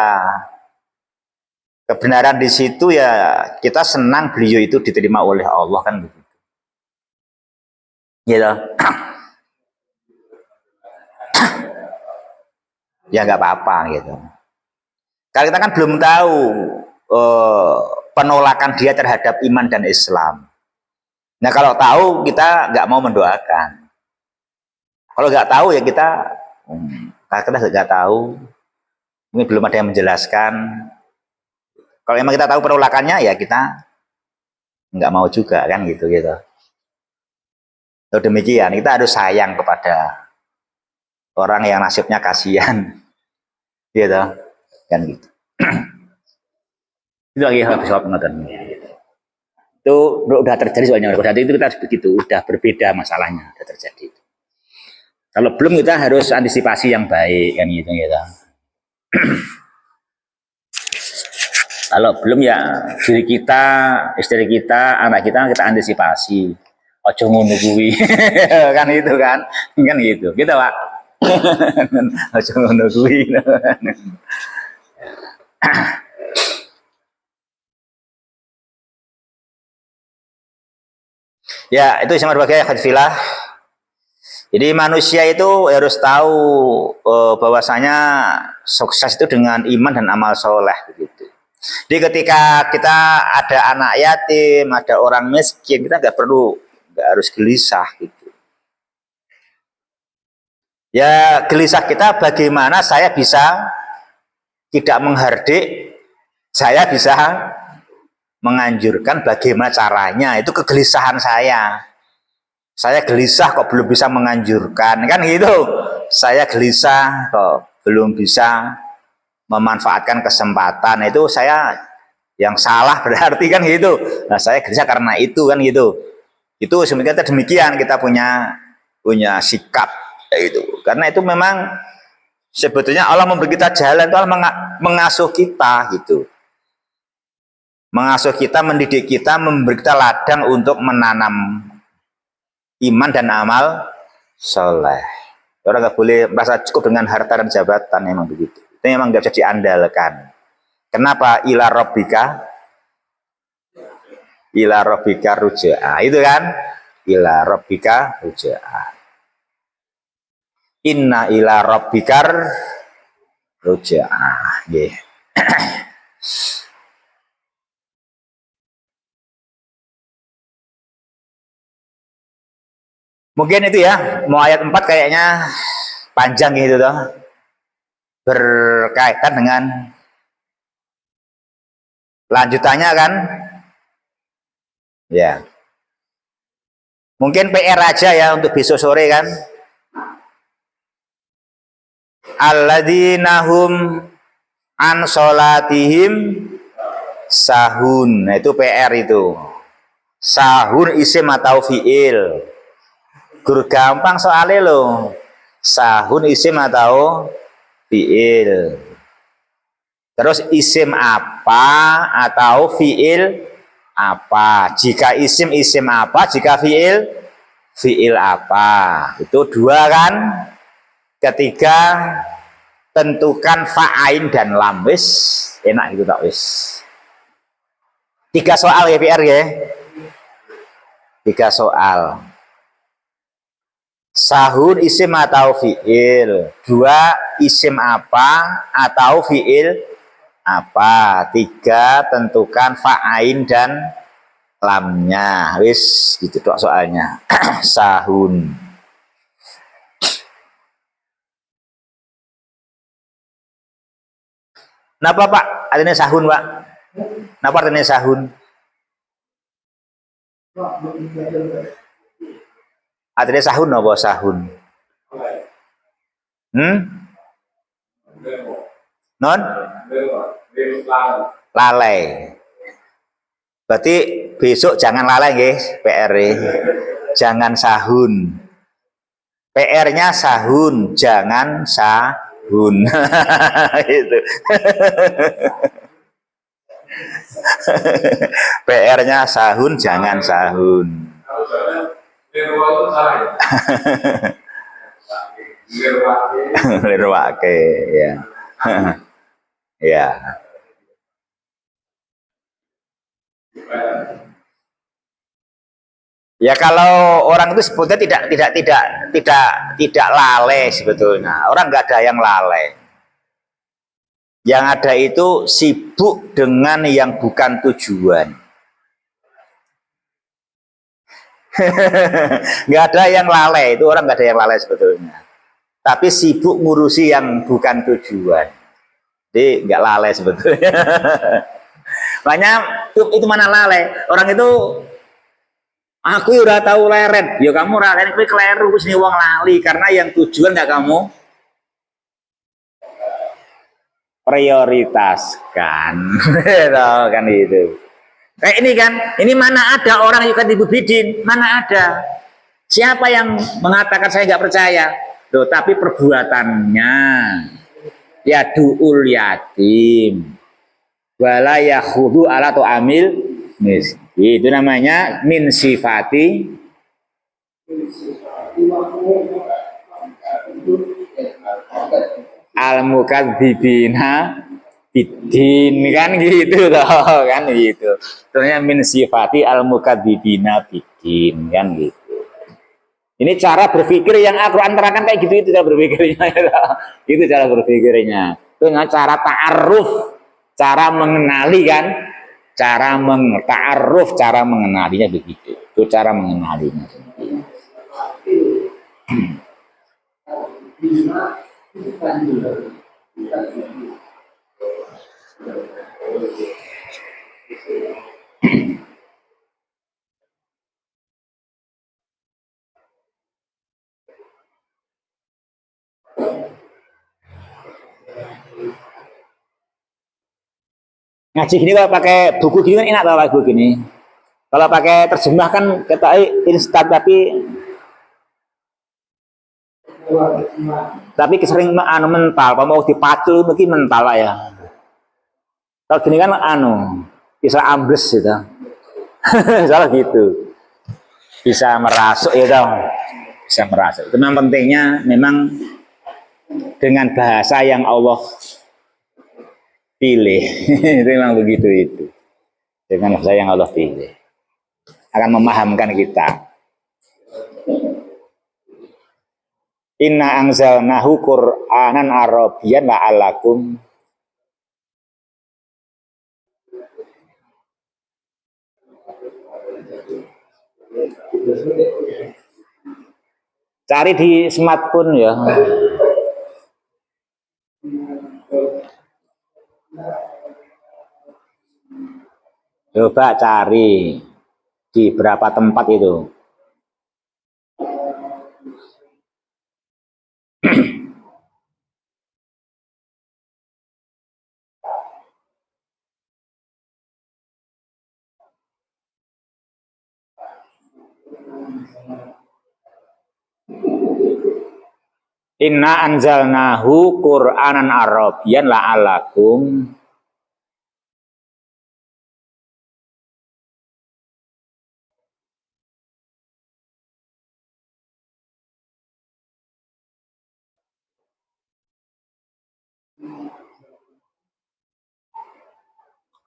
kebenaran di situ ya, kita senang beliau itu diterima oleh Allah kan begitu gitu. Ya nggak apa-apa gitu. Karena kita kan belum tahu penolakan dia terhadap iman dan Islam. Nah kalau tahu kita nggak mau mendoakan. Kalau nggak tahu ya kita nggak tahu, mungkin belum ada yang menjelaskan. Kalau emang kita tahu penolakannya ya kita nggak mau juga kan gitu. Kalau demikian kita harus sayang kepada orang yang nasibnya kasihan, gitu kan gitu. Itu lagi habis soal penonton. Itu udah terjadi soalnya. Pada itu kita harus begitu, udah berbeda masalahnya, udah terjadi. Kalau belum kita harus antisipasi yang baik kan gitu. Kalau belum ya diri kita, istri kita, anak kita antisipasi. Ojo ngono kuwi. Kan itu kan gitu. Gitu Pak. Ojo ngono kuwi. Ya, itu sama berbagai khadfilah. Jadi manusia itu harus tahu bahwasanya sukses itu dengan iman dan amal soleh begitu. Jadi ketika kita ada anak yatim, ada orang miskin, kita nggak harus gelisah gitu. Ya gelisah kita bagaimana saya bisa tidak menghardik, saya bisa menganjurkan bagaimana caranya, itu kegelisahan saya. Saya gelisah kok belum bisa menganjurkan, kan gitu. Saya gelisah kok belum bisa memanfaatkan kesempatan, itu saya yang salah berarti kan gitu. Nah, saya gelisah karena itu kan gitu. Itu sebenarnya demikian kita punya sikap itu. Karena itu memang sebetulnya Allah memberi kita jalan, itu Allah mengasuh kita gitu. Mengasuh kita, mendidik kita, memberi kita ladang untuk menanam iman dan amal soleh. Orang nggak boleh merasa cukup dengan harta dan jabatan, memang begitu. Itu memang nggak bisa diandalkan. Kenapa? Ila robbika ruja'a. Itu kan? Ila robbika ruja'a. Inna ila robbikar ruja'a. Yeah. Mungkin itu ya, mau ayat 4 kayaknya panjang gitu toh, berkaitan dengan lanjutannya kan, ya. Mungkin PR aja ya untuk besok sore kan. Alladzina hum an sholatihim sahun. Nah, itu PR itu. Sahun isim atau fiil. Gur gampang soalnya loh. Sahun isim atau fiil. Terus isim apa atau fiil apa? Jika isim apa, jika fiil apa? Itu dua kan? Ketiga, tentukan fa'ain dan lam. Wis enak gitu tak wis. 3 soal ya PR ya. 3 soal. Sahun isim atau fiil. 2 isim apa atau fiil apa. 3 tentukan fa'ain dan lamnya. Wis gitu tok soalnya. Sahun. Napa Pak? Artinya sahun Pak. Napa artinya sahun? Artinya sahun apa sahun? Non? Lalai. Berarti besok jangan lalai guys, PR. Jangan sahun. PR-nya sahun, jangan sahun. Itu. PR-nya sahun, jangan sahun. Lirwake, ya. Ya. Ya kalau orang itu sebetulnya tidak lalai sebetulnya. Orang nggak ada yang lalai. Yang ada itu sibuk dengan yang bukan tujuan. Nggak ada yang lalai, itu orang nggak ada yang lalai sebetulnya. Tapi sibuk ngurusi yang bukan tujuan. Jadi nggak lalai sebetulnya. Makanya itu mana lalai? Orang itu aku udah tahu leret, ya kamu leret itu keliru sini wong lali karena yang tujuan nggak kamu prioritaskan. Kan itu. Kayak ini kan, ini mana ada orang yang ibu bidin, mana ada. Siapa yang mengatakan saya nggak percaya? Loh, tapi perbuatannya ya duul yatim. Wala yakhudu ala tu'amil miskin. Itu namanya min sifati al-mukadzibina bidin kan gitu toh kan gitu. Ternyata min sifati al-mukadzibina bidin kan gitu. Ini cara berpikir yang Al-Quran terangkan kayak gitu, itu cara berpikirnya. Itu cara berpikirnya. Itu cara ta'aruf, cara mengenali kan, cara ta'aruf, cara mengenalinya begitu. Itu cara mengenalinya. Ngaji gini kalau pakai buku gini kan enak kalau buku gini. Kalau pakai terjemah kan kita instan tapi sering mental, kalau mau dipacu mungkin mental lah ya. Kalau gini kan bisa ambles gitu. Salah gitu. Bisa merasuk ya dong. Bisa merasuk. Itu memang pentingnya memang dengan bahasa yang Allah pilih. Itu memang begitu itu. Dengan bahasa yang Allah pilih. Akan memahamkan kita. Inna anzalnahu Qur'anan Arabiyyan la'allakum cari di smartphone ya. Coba cari di berapa tempat itu. Inna anzalnahu Qur'anan Arabiyyan la'alakum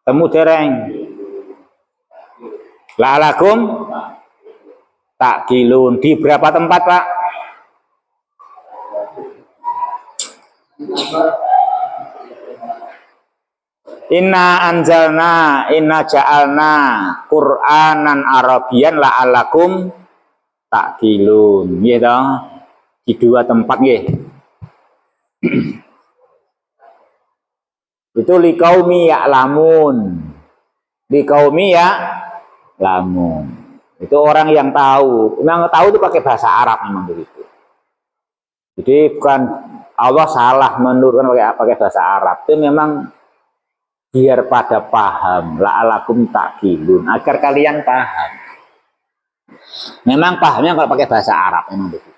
temu dereng la'alakum takilun. Di berapa tempat, Pak? Inna ja'alna Qur'anan Arabiyyan la'alakum takilun. Nggih to? Di dua tempat nggih. Itu liqaumi ya'lamun. Liqaumi ya'lamun. Itu orang yang tahu. Yang tahu itu pakai bahasa Arab memang begitu. Jadi bukan Allah salah menurunkan pakai bahasa Arab. Itu memang biar pada paham, la'alakum takilun, agar kalian paham. Memang pahamnya kalau pakai bahasa Arab memang begitu.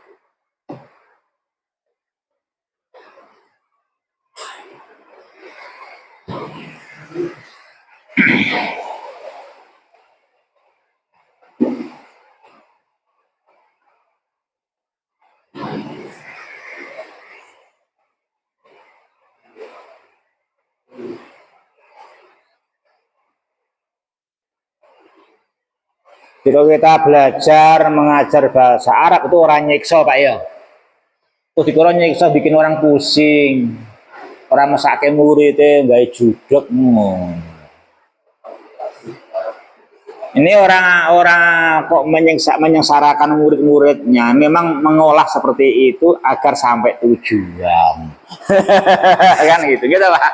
Kalau kita belajar mengajar bahasa Arab itu orang nyiksa, Pak ya. Terus dikira nyiksa bikin orang pusing. Orang mesake muridnya nggak judek. Ini orang-orang kok menyengsarakan murid-muridnya. Memang mengolah seperti itu agar sampai tujuan. Kan gitu Pak.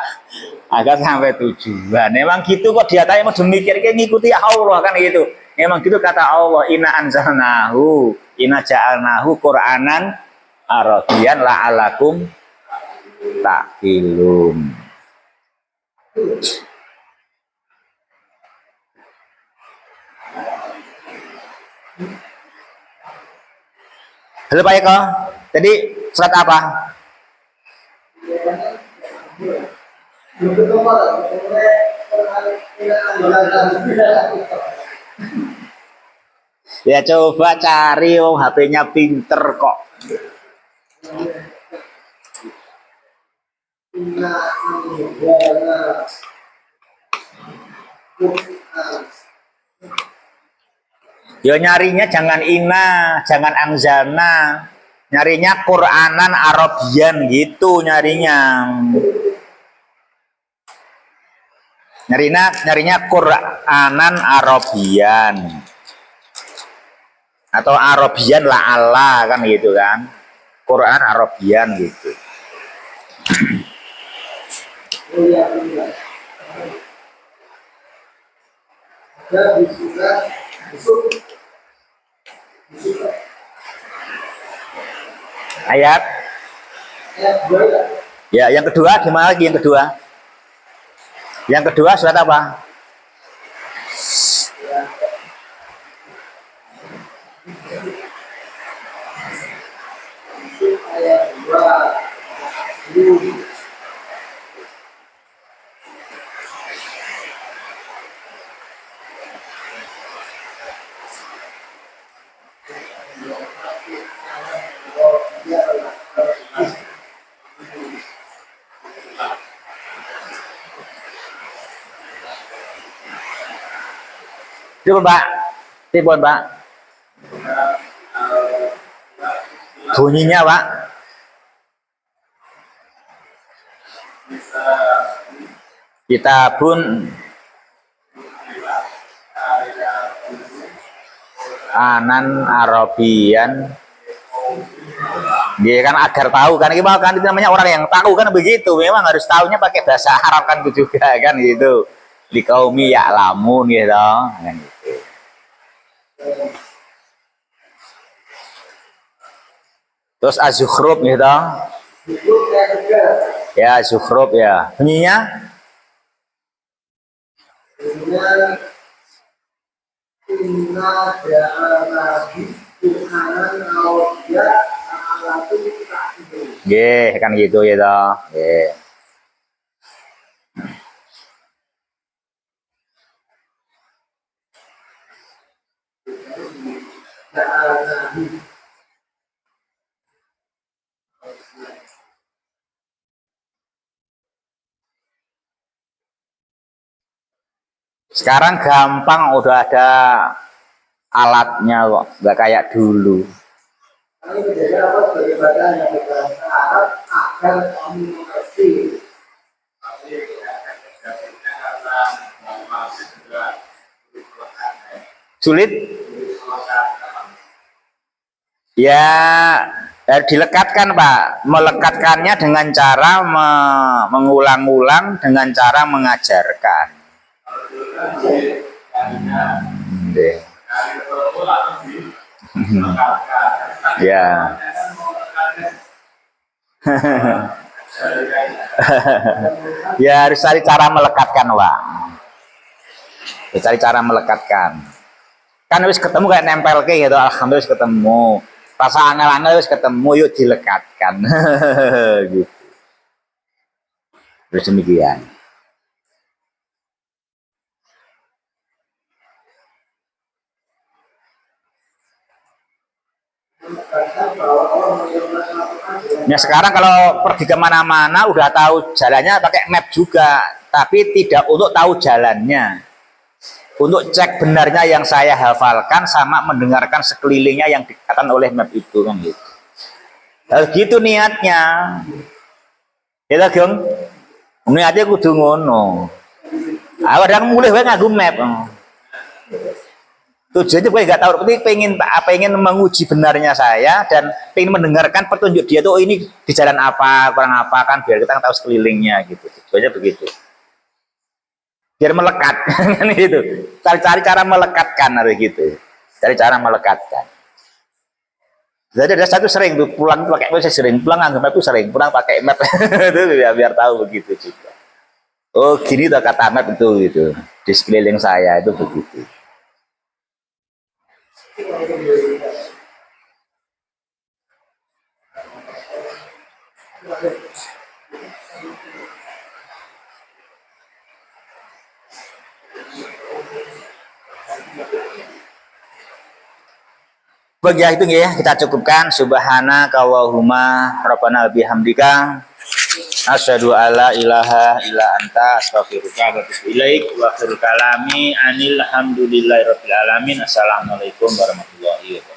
Agar sampai tujuan. Memang gitu kok dia tanya mau demikir ngikuti Allah kan gitu. Memang gitu kata Allah, inna anzalnahu, inna ja'alnahu Qur'anan Arabiyyan la'alakum ta'qilun. Halo Pak Eko, tadi surat apa? Ya coba cari, HP-nya pinter kok. Ya nyarinya jangan ina, jangan anzalna, nyarinya Qur'anan Arabiyyan gitu nyarinya. Nyarinya Qur'anan Arabiyyan atau Arabiyyan la'alla kan gitu kan, Quran Arabiyyan gitu. Ayat ya yang kedua gimana lagi yang kedua? Yang kedua surat apa? Coba Pak, Tibon Pak. Bunyinya Pak. Kitabun Anan Arabiyyan. Dia kan agar tahu kan, ini kan itu namanya orang yang tahu kan begitu. Memang harus tahunya pakai bahasa Arab kan itu juga kan gitu. Liqaumi ya'lamun gitu. Kan gitu. Terus az-zukhruf gitu. Ya, zukhruf ya. Bunyinya Inna ja'ala Tuhanan awliya alatu ta'budu. nggih, kan gitu ya toh. Nggih. Ja'ala Sekarang gampang udah ada alatnya kok, nggak kayak dulu. Kami menjadi apa sebagai badan yang berbahasa Arab agar kami mengerti. Sulit? Ya, dilekatkan Pak. Melekatkannya dengan cara mengulang-ulang, dengan cara mengajarkan. Nggih. Ya. Ya harus cari cara melekatkan, Pak. Ya, cari cara melekatkan. Kan wis ketemu kayak nempel ke gitu, alhamdulillah wis ketemu. Rasa angel-angel wis ketemu, yuk dilekatkan. Gitu. Terus demikian. Nah sekarang kalau pergi kemana-mana udah tahu jalannya pakai map juga, tapi tidak untuk tahu jalannya, untuk cek benarnya yang saya hafalkan sama mendengarkan sekelilingnya yang dikatakan oleh map itu kan gitu. Harus gitu niatnya. Ya Gong, niatnya kudu ngono. Kadang mulai wae nganggo map. Tujuannya gue nggak tahu, tapi pengen menguji benarnya saya dan pengen mendengarkan petunjuk dia tuh ini di jalan apa, kurang apa kan biar kita tahu sekelilingnya gitu. Tujuannya begitu. Biar melekat kan gitu. Cari cara melekatkan harus gitu. Cari cara melekatkan. Jadi ada satu sering tuh pulang pakai map, sering pulang anggap itu sering pulang pakai map itu biar tahu begitu juga. Oh gini tuh kata map itu gitu. Di sekeliling saya itu begitu. Bagi itu ya kita cukupkan. Subhanaka Allahumma rabbana bihamdika asyhadu alla ilaha illa anta astaghfiruka wa atubu ilaik wa akhirul kalami anil hamdulillahi rabbil alamin. Assalamualaikum warahmatullahi wabarakatuh.